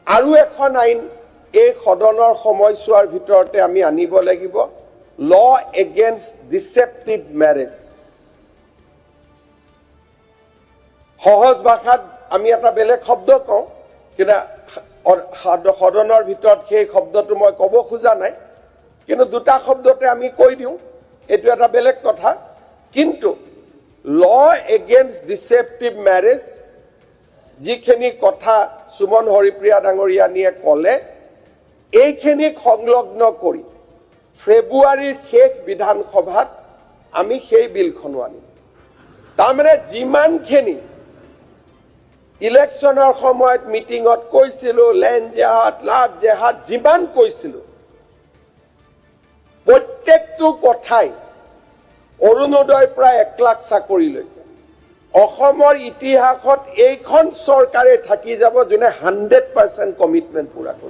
আৰু এখন আইন এই সদনৰ সময়ছোৱাৰ ভিতৰতে আমি আনিব লাগিব, ল এগেইনষ্ট ডিচেপটিভ মেৰেজ। সহজ ভাষাত আমি এটা বেলেগ শব্দ কওঁ, কিন্তু সদনৰ ভিতৰত সেই শব্দটো মই ক'ব খোজা নাই, কিন্তু দুটা শব্দতে আমি কৈ দিওঁ, এইটো এটা বেলেগ কথা। কিন্তু ল এগেইনষ্ট ডিচেপটিভ মেৰেজ যিখিনি কথা সুমন হৰিপ্ৰিয়া ডাঙৰীয়ানীয়ে ক'লে, এইখিনিক সংলগ্ন কৰি ফেব্ৰুৱাৰীৰ শেষ বিধানসভাত আমি সেই বিলখনো আনিম। তাৰমানে যিমানখিনি ইলেকশ্যনৰ সময়ত মিটিঙত কৈছিলোঁ, লেণ্ড জেহাদ, লাভ জেহাদ যিমান কৈছিলোঁ, প্ৰত্যেকটো কথাই অৰুণোদয়ৰ পৰা 1 লাখ চাকৰিলৈকে অসমৰ ইতিহাসত এইখন চৰকাৰে থাকি যাব যোনে 100% কমিটমেণ্ট পূৰা কৰিব।